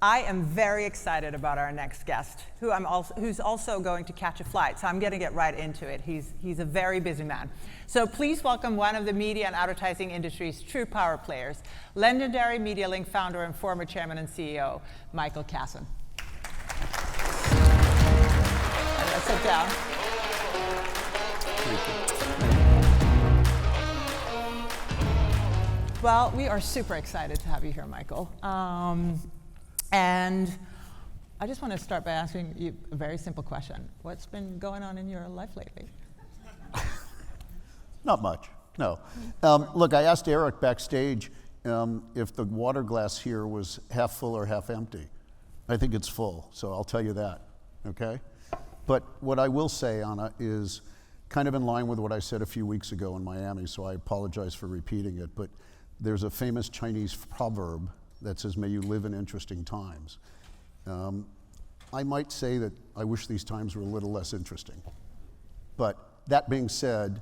I am very excited about our next guest, who's also going to catch a flight. So I'm going to get right into it. He's a very busy man. So please welcome one of the media and advertising industry's true power players, legendary MediaLink founder and former chairman and CEO, Michael Kassan. Let's sit down. Well, we are super excited to have you here, Michael. And I just want to start by asking you a very simple question. What's been going on in your life lately? Not much, no. Look, I asked Eric backstage if the water glass here was half full or half empty. I think it's full, so I'll tell you that, okay? But what I will say, Anna, is kind of in line with what I said a few weeks ago in Miami, so I apologize for repeating it, but there's a famous Chinese proverb that says, may you live in interesting times. I might say that I wish these times were a little less interesting. But that being said,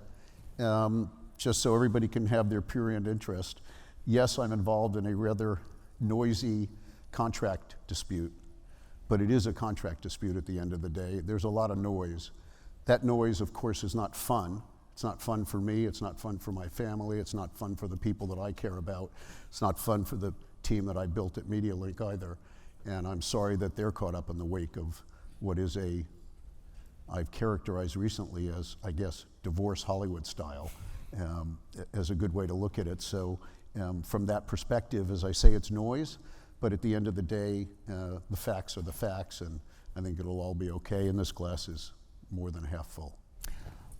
just so everybody can have their prurient interest, yes, I'm involved in a rather noisy contract dispute, but it is a contract dispute at the end of the day. There's a lot of noise. That noise, of course, is not fun. It's not fun for me, it's not fun for my family, it's not fun for the people that I care about, it's not fun for the team that I built at MediaLink either. And I'm sorry that they're caught up in the wake of what is I've characterized recently as, I guess, divorce Hollywood style, as a good way to look at it. So from that perspective, as I say, it's noise, but at the end of the day, the facts are the facts, and I think it'll all be okay, and this glass is more than half full.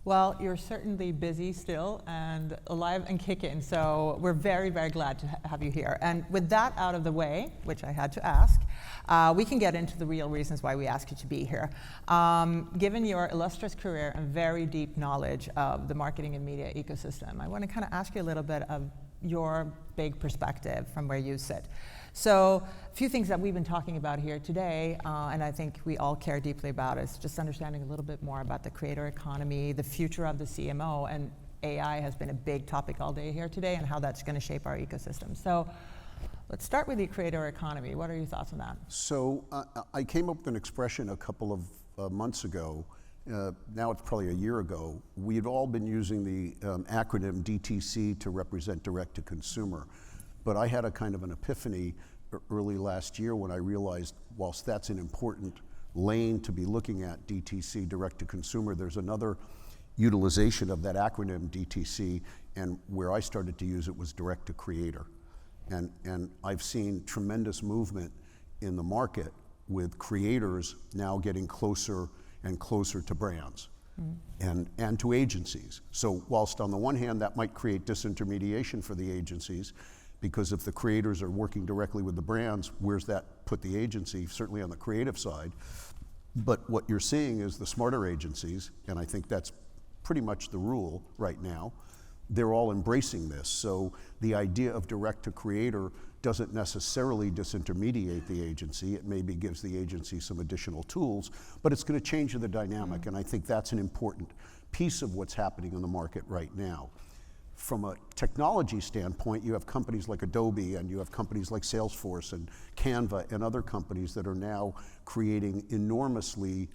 Well, you're certainly busy still and alive and kicking, so we're very, very glad to have you here. And with that out of the way, which I had to ask, we can get into the real reasons why we asked you to be here. Given your illustrious career and very deep knowledge of the marketing and media ecosystem, I want to kind of ask you a little bit of your big perspective from where you sit. So a few things that we've been talking about here today, and I think we all care deeply about, is just understanding a little bit more about the creator economy, the future of the CMO, and AI has been a big topic all day here today, and how that's going to shape our ecosystem. So let's start with the creator economy. What are your thoughts on that? So I came up with an expression a couple of months ago. Now it's probably a year ago. We had all been using the acronym DTC to represent direct to consumer. But I had a kind of an epiphany early last year when I realized, whilst that's an important lane to be looking at, DTC, direct to consumer, there's another utilization of that acronym DTC, and where I started to use it was direct to creator. And I've seen tremendous movement in the market with creators now getting closer and closer to brands and to agencies. So whilst on the one hand that might create disintermediation for the agencies, because if the creators are working directly with the brands, where's that put the agency? Certainly on the creative side. But what you're seeing is the smarter agencies, and I think that's pretty much the rule right now, they're all embracing this. So the idea of direct to creator doesn't necessarily disintermediate the agency. It maybe gives the agency some additional tools, but it's going to change the dynamic, and I think that's an important piece of what's happening in the market right now. From a technology standpoint, you have companies like Adobe, and you have companies like Salesforce and Canva and other companies that are now creating enormously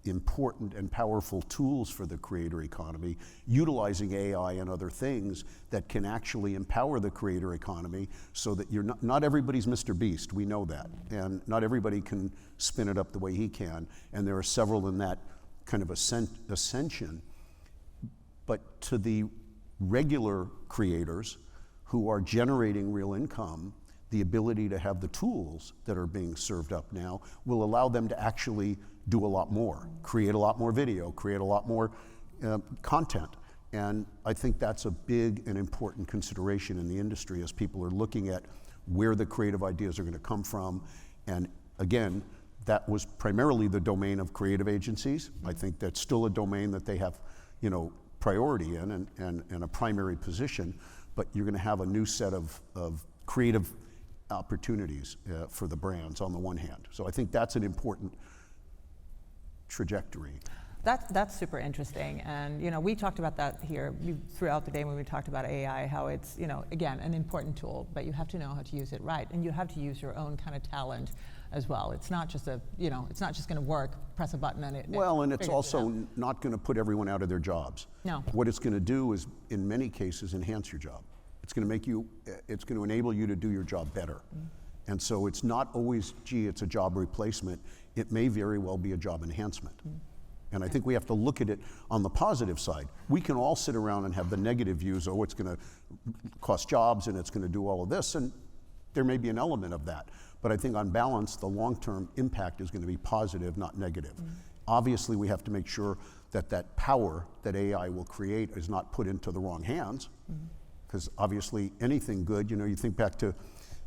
important and powerful tools for the creator economy, utilizing AI and other things that can actually empower the creator economy, so that you're not everybody's Mr. Beast, we know that, and not everybody can spin it up the way he can, and there are several in that kind of ascension. But to the regular creators who are generating real income, the ability to have the tools that are being served up now will allow them to actually do a lot more, create a lot more video, create a lot more content. And I think that's a big and important consideration in the industry as people are looking at where the creative ideas are going to come from. And again, that was primarily the domain of creative agencies. I think that's still a domain that they have, priority in and a primary position, but you're going to have a new set of creative opportunities for the brands on the one hand. So I think that's an important trajectory. That's super interesting, and we talked about that here throughout the day when we talked about AI, how it's again an important tool, but you have to know how to use it right, and you have to use your own kind of talent as well. It's not just it's not just going to work. Press a button and it. Well, and it's also not going to put everyone out of their jobs. No. What it's going to do is, in many cases, enhance your job. It's going to enable you to do your job better. And so it's not always, gee, it's a job replacement. It may very well be a job enhancement. And I think we have to look at it on the positive side. We can all sit around and have the negative views, oh, it's going to cost jobs and it's going to do all of this, and there may be an element of that. But I think on balance, the long-term impact is going to be positive, not negative. Obviously, we have to make sure that that power that AI will create is not put into the wrong hands, because obviously anything good, you think back to,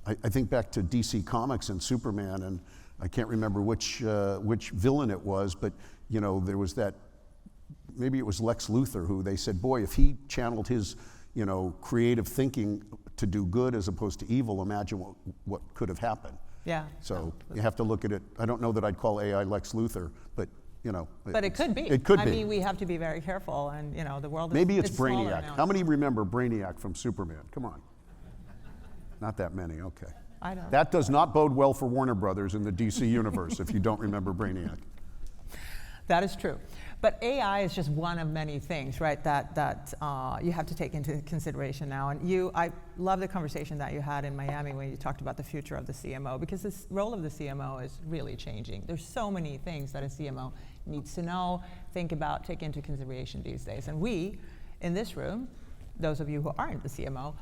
I think back to DC Comics and Superman, and I can't remember which villain it was, but there was that, maybe it was Lex Luthor, who they said, boy, if he channeled his, creative thinking to do good as opposed to evil, imagine what could have happened. Yeah. So you have to look at it. I don't know that I'd call AI Lex Luthor, but But it could be. It could be. I mean, we have to be very careful, and the world is. Maybe it's smaller Brainiac. now. How many remember Brainiac from Superman? Come on. Not that many. Okay. I don't. That does not bode well for Warner Brothers in the DC universe if you don't remember Brainiac. That is true. But AI is just one of many things, right, that you have to take into consideration now. And I love the conversation that you had in Miami when you talked about the future of the CMO, because the role of the CMO is really changing. There's so many things that a CMO needs to know, think about, take into consideration these days. And we, in this room, those of you who aren't the CMO,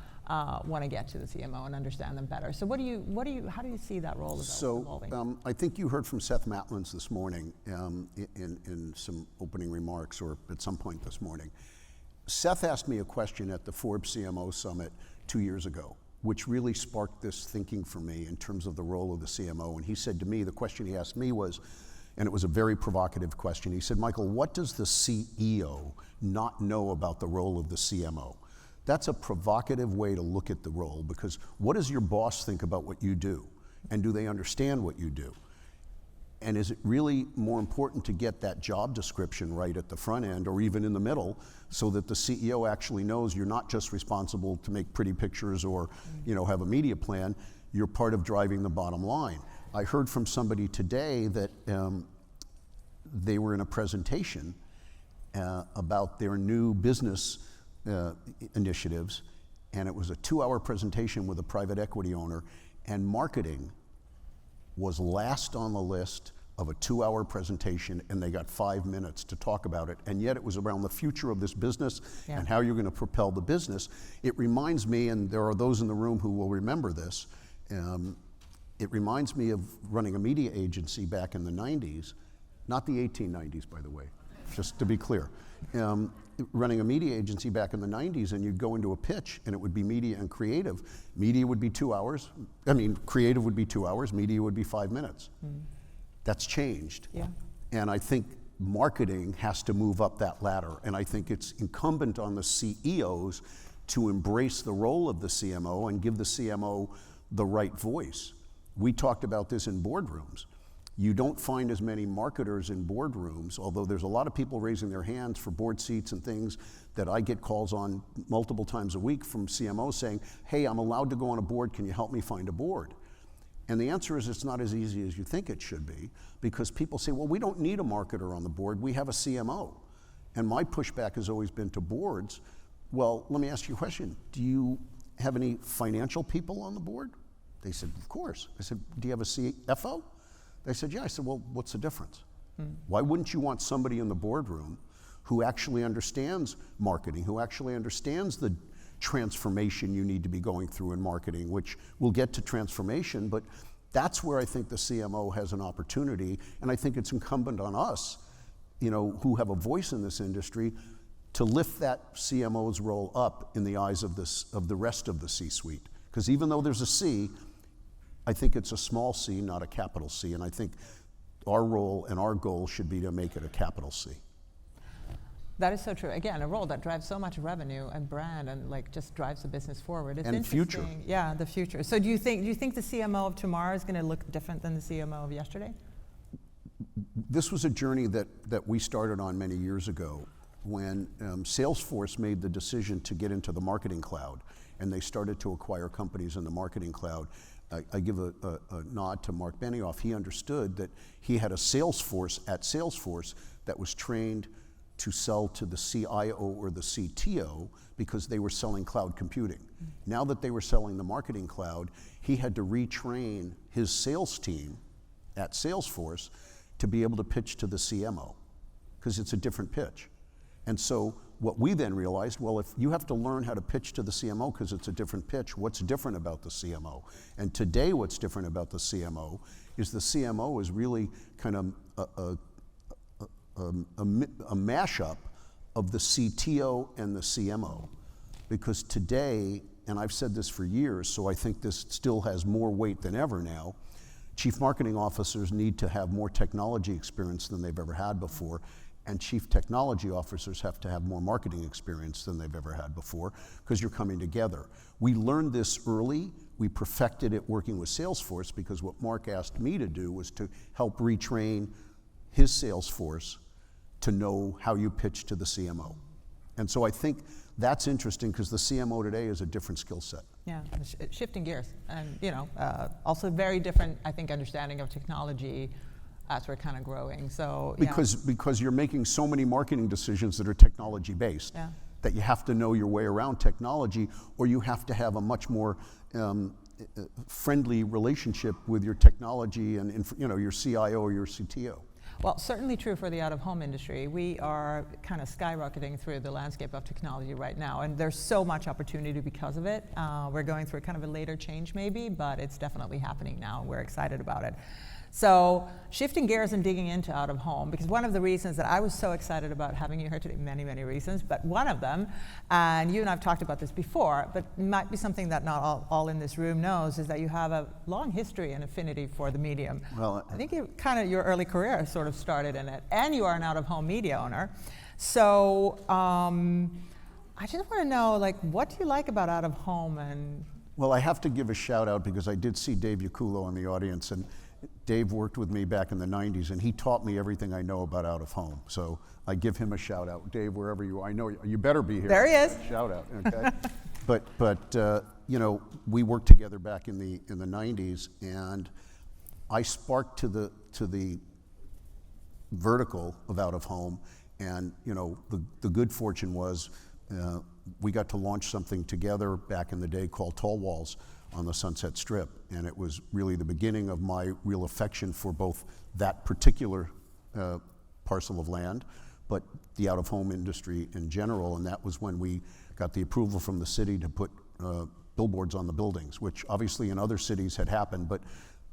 want to get to the CMO and understand them better. So how do you see that role evolving? So I think you heard from Seth Matlins this morning in some opening remarks, or at some point this morning. Seth asked me a question at the Forbes CMO Summit 2 years ago, which really sparked this thinking for me in terms of the role of the CMO. And he said to me, the question he asked me was, and it was a very provocative question, he said, Michael, what does the CEO not know about the role of the CMO? That's a provocative way to look at the role, because what does your boss think about what you do? And do they understand what you do? And is it really more important to get that job description right at the front end or even in the middle, so that the CEO actually knows you're not just responsible to make pretty pictures or have a media plan, you're part of driving the bottom line. I heard from somebody today that they were in a presentation about their new business initiatives, and it was a 2-hour presentation with a private equity owner, and marketing was last on the list of a 2-hour presentation, and they got 5 minutes to talk about it, and yet it was around the future of this business and how you're going to propel the business. It reminds me, and there are those in the room who will remember this, it reminds me of running a media agency back in the 90s, not the 1890s, by the way, just to be clear. Running a media agency back in the 90s, and you'd go into a pitch and it would be media and creative. Media would be 2 hours. Creative would be 2 hours, media would be 5 minutes. That's changed. Yeah. And I think marketing has to move up that ladder. And I think it's incumbent on the CEOs to embrace the role of the CMO and give the CMO the right voice. We talked about this in boardrooms. You don't find as many marketers in boardrooms, although there's a lot of people raising their hands for board seats and things that I get calls on multiple times a week from CMOs saying, hey, I'm allowed to go on a board, can you help me find a board? And the answer is it's not as easy as you think it should be, because people say, well, we don't need a marketer on the board, we have a CMO. And my pushback has always been to boards, well, let me ask you a question. Do you have any financial people on the board? They said, of course. I said, do you have a CFO? They said, yeah. I said, well, what's the difference? Why wouldn't you want somebody in the boardroom who actually understands marketing, who actually understands the transformation you need to be going through in marketing, which we'll get to transformation, but that's where I think the CMO has an opportunity, and I think it's incumbent on us, who have a voice in this industry, to lift that CMO's role up in the eyes of the rest of the C-suite. Because even though there's a C, I think it's a small c, not a capital C, and I think our role and our goal should be to make it a capital C. That is so true. Again, a role that drives so much revenue and brand and just drives the business forward. It's and future. Yeah, the future. So do you think the CMO of tomorrow is going to look different than the CMO of yesterday? This was a journey that we started on many years ago when Salesforce made the decision to get into the marketing cloud, and they started to acquire companies in the marketing cloud. I give a nod to Mark Benioff. He understood that he had a Salesforce at Salesforce that was trained to sell to the CIO or the CTO because they were selling cloud computing. Now that they were selling the marketing cloud, he had to retrain his sales team at Salesforce to be able to pitch to the CMO, because it's a different pitch. And so what we then realized, well, if you have to learn how to pitch to the CMO because it's a different pitch, what's different about the CMO? And today what's different about the CMO is the CMO is really kind of a mashup of the CTO and the CMO. Because today, and I've said this for years, so I think this still has more weight than ever now, chief marketing officers need to have more technology experience than they've ever had before, and chief technology officers have to have more marketing experience than they've ever had before, because you're coming together. We learned this early. We perfected it working with Salesforce, because what Mark asked me to do was to help retrain his Salesforce to know how you pitch to the CMO. And so I think that's interesting, because the CMO today is a different skill set. Yeah, shifting gears, and also very different, I think, understanding of technology as we're kind of growing. So because you're making so many marketing decisions that are technology based, that you have to know your way around technology, or you have to have a much more friendly relationship with your technology and your CIO or your CTO. Well, certainly true for the out-of-home industry. We are kind of skyrocketing through the landscape of technology right now, and there's so much opportunity because of it. We're going through kind of a later change maybe, but it's definitely happening now. We're excited about it. So shifting gears and digging into out-of-home, because one of the reasons that I was so excited about having you here today, many, many reasons, but one of them, and you and I have talked about this before, but might be something that not all in this room knows, is that you have a long history and affinity for the medium. Well, I think your early career sort of started in it, and you are an out-of-home media owner. So I just want to know, what do you like about out-of-home? And well, I have to give a shout out, because I did see Dave Yacullo in the audience, and Dave worked with me back in the 90s, and he taught me everything I know about out-of-home. So I give him a shout out. Dave, wherever you are, I know you better be here. There he is. Shout out, okay? But we worked together back in the 90s, and I sparked to the vertical of out-of-home, and the good fortune was we got to launch something together back in the day called Tall Walls on the Sunset Strip, and it was really the beginning of my real affection for both that particular parcel of land, but the out-of-home industry in general. And that was when we got the approval from the city to put billboards on the buildings, which obviously in other cities had happened, but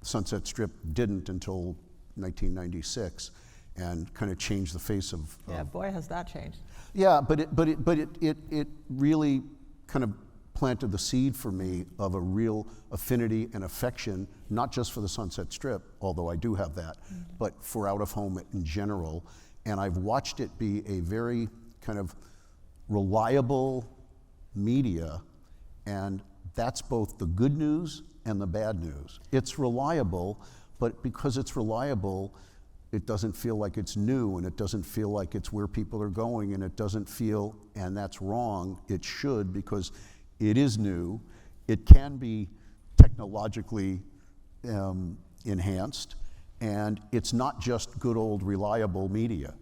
Sunset Strip didn't until 1996, and kind of changed the face of. Yeah, boy, has that changed. Yeah, but it really kind of planted the seed for me of a real affinity and affection, not just for the Sunset Strip, although I do have that, but for out-of-home in general. And I've watched it be a very kind of reliable media, and that's both the good news and the bad news. It's reliable, but because it's reliable, it doesn't feel like it's new, and it doesn't feel like it's where people are going, and it doesn't feel, and that's wrong, it should, because it is new. It can be technologically enhanced, and it's not just good old reliable media.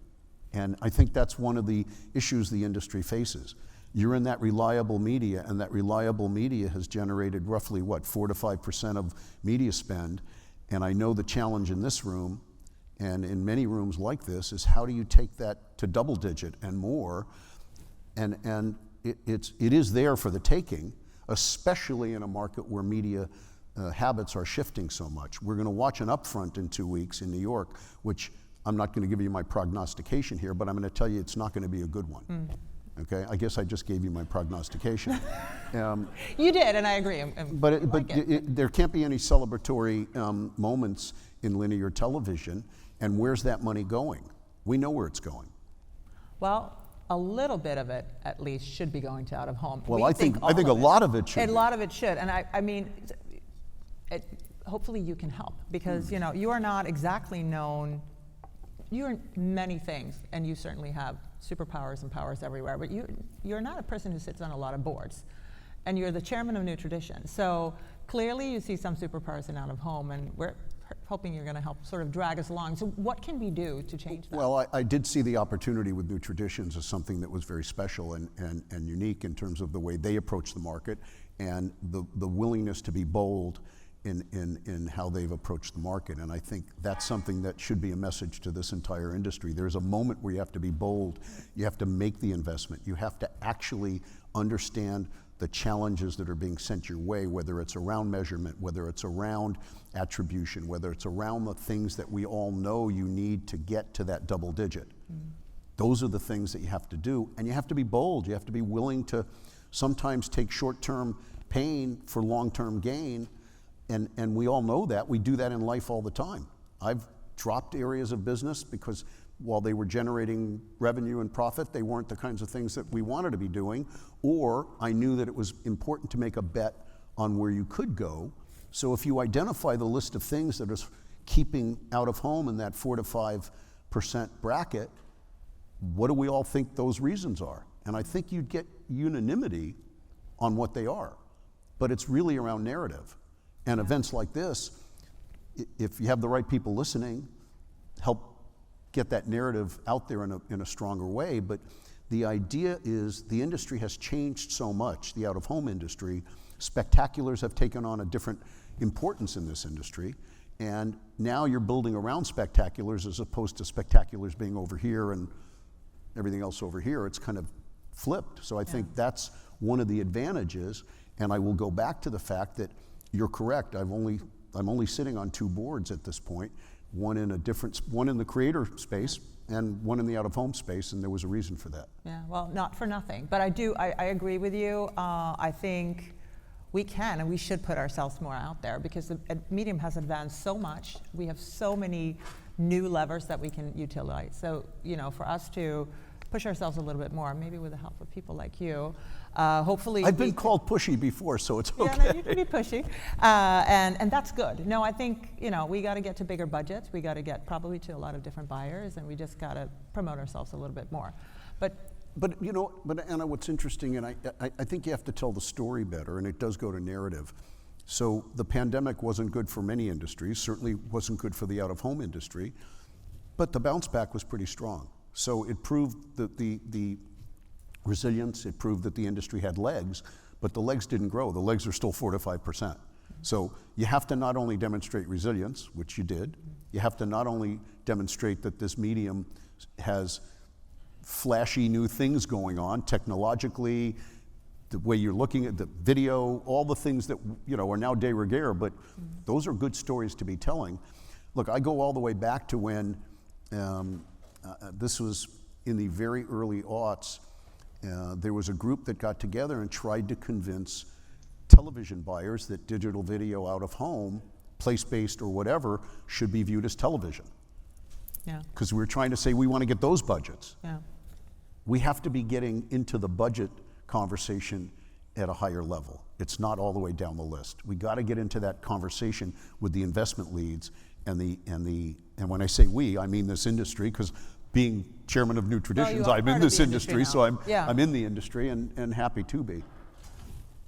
And I think that's one of the issues the industry faces. You're in that reliable media, and that reliable media has generated roughly, 4 to 5% of media spend. And I know the challenge in this room, and in many rooms like this, is how do you take that to double digit and more? And it is there for the taking, especially in a market where media habits are shifting so much. We're going to watch an upfront in 2 weeks in New York, which I'm not going to give you my prognostication here, but I'm going to tell you it's not going to be a good one. Okay, I guess I just gave you my prognostication. You did, and I agree. There can't be any celebratory moments in linear television. And where's that money going? We know where it's going. Well, a little bit of it, at least, should be going to out-of-home. Well, I think a lot of it should. A lot of it should, and I mean, hopefully you can help, because you are not exactly known you're many things, and you certainly have superpowers and powers everywhere, but you're not a person who sits on a lot of boards. And you're the chairman of New Tradition. So clearly you see some superpowers in out of home, and we're hoping you're going to help sort of drag us along. So what can we do to change that? Well, I did see the opportunity with New Traditions as something that was very special and unique in terms of the way they approach the market and the willingness to be bold in how they've approached the market. And I think that's something that should be a message to this entire industry. There's a moment where you have to be bold. You have to make the investment. You have to actually understand the challenges that are being sent your way, whether it's around measurement, whether it's around attribution, whether it's around the things that we all know you need to get to that double digit. Those are the things that you have to do, and you have to be bold. You have to be willing to sometimes take short-term pain for long-term gain, and we all know that. We do that in life all the time. I've dropped areas of business because while they were generating revenue and profit, they weren't the kinds of things that we wanted to be doing, or I knew that it was important to make a bet on where you could go. So if you identify the list of things that is keeping out of home in that 4 to 5% bracket, what do we all think those reasons are? And I think you'd get unanimity on what they are, but it's really around narrative. And events like this, if you have the right people listening, help get that narrative out there in a stronger way. But the idea is the industry has changed so much, the out-of-home industry. Spectaculars have taken on a different importance in this industry. And now you're building around spectaculars as opposed to spectaculars being over here and everything else over here. It's kind of flipped. So I think that's one of the advantages. And I will go back to the fact that you're correct. I'm only sitting on 2 boards at this point. One in the creator space and one in the out-of-home space, and there was a reason for that. Yeah, well, not for nothing. But I agree with you. I think we can and we should put ourselves more out there because the medium has advanced so much. We have so many new levers that we can utilize. So, for us to push ourselves a little bit more, maybe with the help of people like you, hopefully. I've been called pushy before, so it's okay. Yeah, no, you can be pushy, and that's good. No, I think we got to get to bigger budgets. We got to get probably to a lot of different buyers, and we just got to promote ourselves a little bit more. But Anna, what's interesting, and I think you have to tell the story better, and it does go to narrative. So the pandemic wasn't good for many industries. Certainly wasn't good for the out-of-home industry, but the bounce back was pretty strong. So it proved that the resilience, it proved that the industry had legs, but the legs didn't grow. The legs are still 4 to 5%. So you have to not only demonstrate resilience, which you did, you have to not only demonstrate that this medium has flashy new things going on technologically, the way you're looking at the video, all the things that are now de rigueur, but those are good stories to be telling. Look, I go all the way back to when this was in the very early aughts. There was a group that got together and tried to convince television buyers that digital video out of home, place-based or whatever, should be viewed as television. yeah, Because we were trying to say we want to get those budgets. yeah. We have to be getting into the budget conversation at a higher level. It's not all the way down the list. We got to get into that conversation with the investment leads and when I say we, I mean this industry, because being chairman of New Traditions, are I'm part in of this the industry, industry so now. I'm in the industry and happy to be.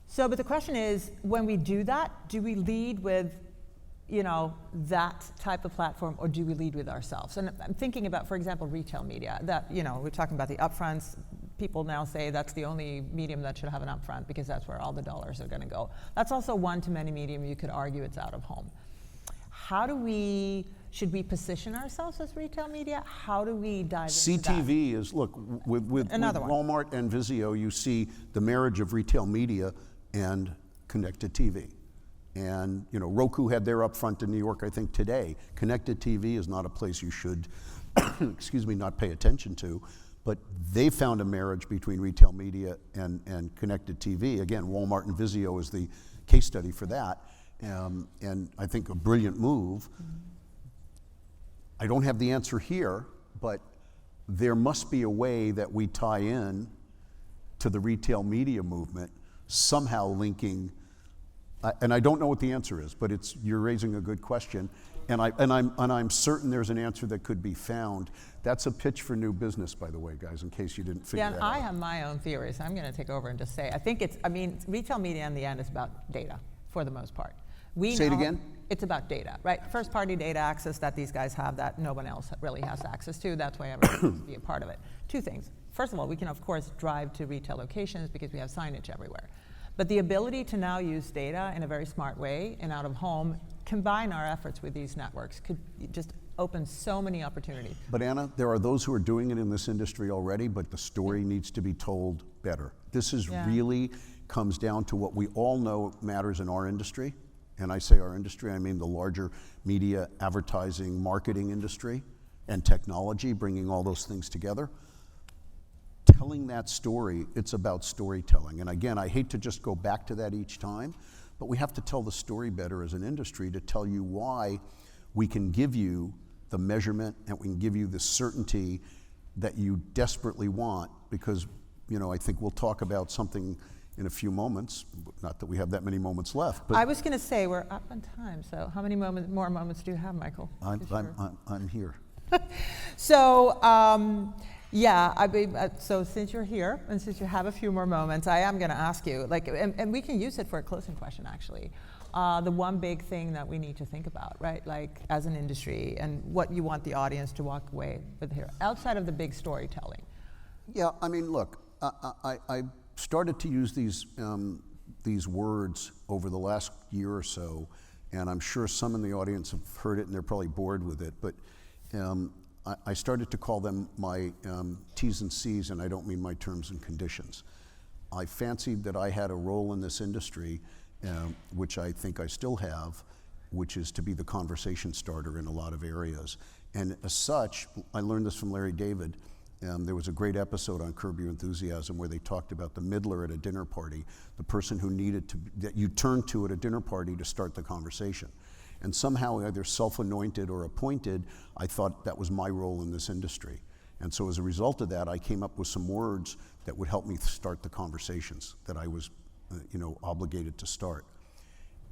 So, but the question is, when we do that, do we lead with, that type of platform, or do we lead with ourselves? And I'm thinking about, for example, retail media. That we're talking about the upfronts. People now say that's the only medium that should have an upfront because that's where all the dollars are going to go. That's also one-to-many medium. You could argue it's out of home. Should we position ourselves as retail media? How do we dive into that? CTV is, look, with Walmart and Vizio, you see the marriage of retail media and connected TV. And Roku had their upfront in New York, I think, today. Connected TV is not a place you should, not pay attention to. But they found a marriage between retail media and connected TV. Again, Walmart and Vizio is the case study for that. And I think a brilliant move. I don't have the answer here, but there must be a way that we tie in to the retail media movement, somehow linking, and I don't know what the answer is, but you're raising a good question. And I'm certain there's an answer that could be found. That's a pitch for new business, by the way, guys, in case you didn't figure Yeah, that and out. I have my own theories. I'm going to take over and just say, retail media in the end is about data for the most part. Say it again? It's about data, right? First-party data access that these guys have that no one else really has access to. That's why everyone needs to be a part of it. Two things. First of all, we can, of course, drive to retail locations because we have signage everywhere. But the ability to now use data in a very smart way and out of home, combine our efforts with these networks, could just open so many opportunities. But Anna, there are those who are doing it in this industry already, but the story needs to be told better. This is really comes down to what we all know matters in our industry. And I say our industry, I mean the larger media, advertising, marketing industry, and technology, bringing all those things together. Telling that story, it's about storytelling. And again, I hate to just go back to that each time, but we have to tell the story better as an industry to tell you why we can give you the measurement and we can give you the certainty that you desperately want, because, you know, I think we'll talk about something in a few moments, not that we have that many moments left. But I was going to say we're up on time, so how many more moments do you have, Michael? I'm here. So, so since you're here and since you have a few more moments, I am going to ask you, and we can use it for a closing question, actually. The one big thing that we need to think about, right, like as an industry, and what you want the audience to walk away with here, outside of the big storytelling. Yeah, I mean, look, I started to use these words over the last year or so, and I'm sure some in the audience have heard it and they're probably bored with it, but I started to call them my T's and C's, and I don't mean my terms and conditions. I fancied that I had a role in this industry, which I think I still have, which is to be the conversation starter in a lot of areas. And as such, I learned this from Larry David. There was a great episode on Curb Your Enthusiasm where they talked about the middler at a dinner party, the person who that you turned to at a dinner party to start the conversation. And somehow, either self-anointed or appointed, I thought that was my role in this industry. And so as a result of that, I came up with some words that would help me start the conversations that I was obligated to start.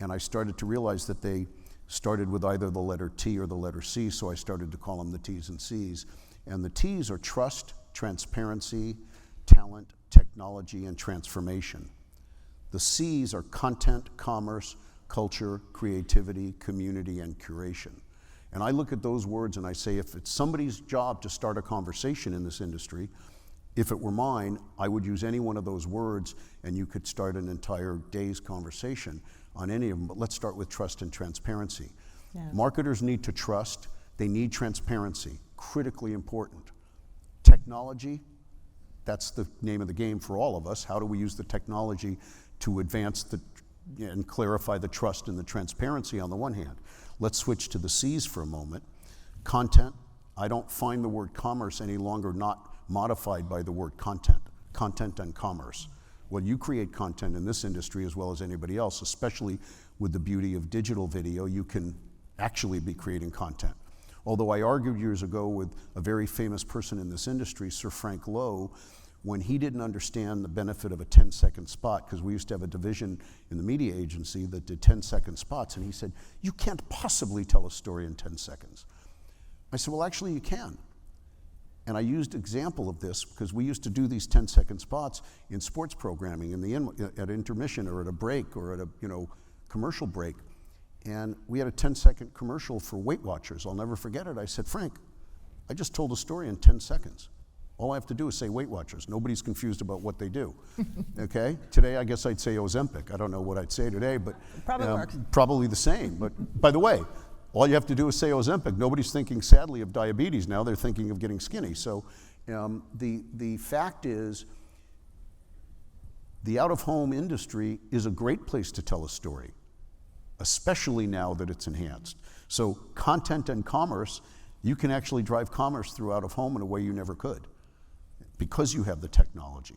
And I started to realize that they started with either the letter T or the letter C, so I started to call them the T's and C's. And the T's are trust, transparency, talent, technology, and transformation. The C's are content, commerce, culture, creativity, community, and curation. And I look at those words and I say, if it's somebody's job to start a conversation in this industry, if it were mine, I would use any one of those words and you could start an entire day's conversation on any of them. But let's start with trust and transparency. Yeah. Marketers need to trust, they need transparency, critically important. Technology, that's the name of the game for all of us. How do we use the technology to advance and clarify the trust and the transparency on the one hand? Let's switch to the C's for a moment. Content, I don't find the word commerce any longer not modified by the word content. Content and commerce. Well, you create content in this industry as well as anybody else, especially with the beauty of digital video, you can actually be creating content. Although I argued years ago with a very famous person in this industry, Sir Frank Lowe, when he didn't understand the benefit of a 10-second spot, because we used to have a division in the media agency that did 10-second spots, and he said, you can't possibly tell a story in 10 seconds. I said, well, actually you can. And I used example of this because we used to do these 10-second spots in sports programming at intermission or at a break or at a commercial break. And we had a 10-second commercial for Weight Watchers. I'll never forget it. I said, Frank, I just told a story in 10 seconds. All I have to do is say Weight Watchers. Nobody's confused about what they do. Okay? Today, I guess I'd say Ozempic. I don't know what I'd say today, but probably works. Probably the same. But by the way, all you have to do is say Ozempic. Nobody's thinking, sadly, of diabetes now. They're thinking of getting skinny. So the fact is, the out-of-home industry is a great place to tell a story, especially now that it's enhanced. So content and commerce, you can actually drive commerce through out-of-home in a way you never could because you have the technology.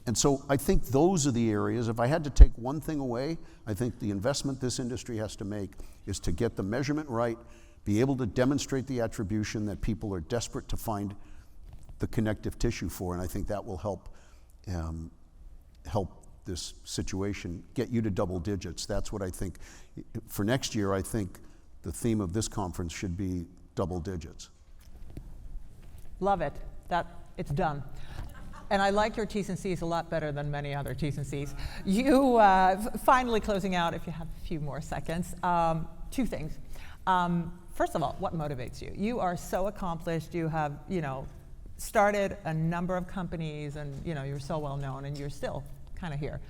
And so I think those are the areas. If I had to take one thing away, I think the investment this industry has to make is to get the measurement right, be able to demonstrate the attribution that people are desperate to find the connective tissue for, and I think that will help this situation get you to double digits. That's what I think. For next year, I think the theme of this conference should be double digits. Love it. It's done. And I like your T's and C's a lot better than many other T's and C's. You, finally closing out, if you have a few more seconds, 2 things. First of all, what motivates you? You are so accomplished. You have, started a number of companies, and you're so well known, and you're still kind of here.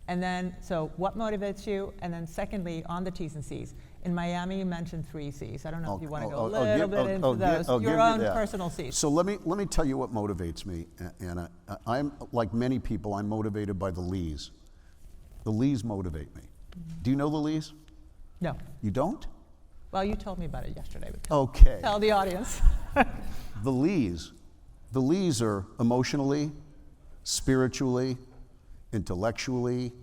And then, so what motivates you? And then secondly, on the T's and C's, in Miami you mentioned 3 C's. I don't know if you want to go a little bit into those, your own personal C's. So let me tell you what motivates me. And I'm, like many people, I'm motivated by the Lees. The Lees motivate me. Do you know the Lees? No. You don't? Well, you told me about it yesterday. But Okay. Tell the audience. The Lees are emotionally, spiritually, intellectually,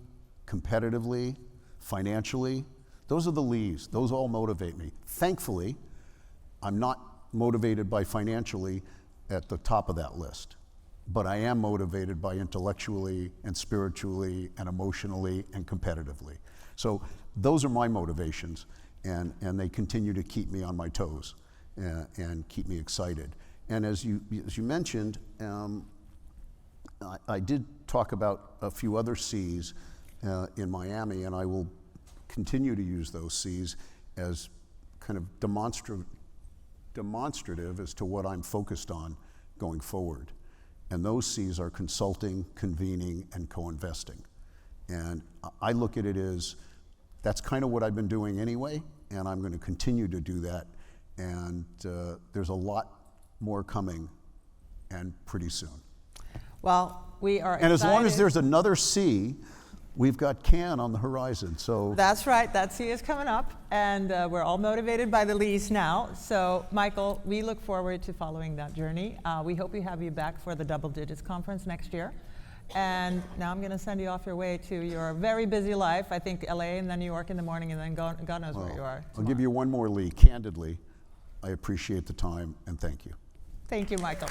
competitively, financially. Those are the Lees. Those all motivate me. Thankfully, I'm not motivated by financially at the top of that list, but I am motivated by intellectually and spiritually and emotionally and competitively. So those are my motivations, and they continue to keep me on my toes and keep me excited. And as you mentioned, I did talk about a few other C's in Miami, and I will continue to use those C's as kind of demonstrative as to what I'm focused on going forward. And those C's are consulting, convening, and co-investing. And I look at it as that's kind of what I've been doing anyway, and I'm going to continue to do that. And there's a lot more coming, and pretty soon. Well, we are excited. And as long as there's another C, we've got Cannes on the horizon, so. That's right, that C is coming up, and we're all motivated by the Lees now. So, Michael, we look forward to following that journey. We hope we have you back for the Double Digits Conference next year. And now I'm going to send you off your way to your very busy life. I think LA and then New York in the morning, and then God knows where you are. I'll give you one more Lee. Candidly, I appreciate the time, and thank you. Thank you, Michael.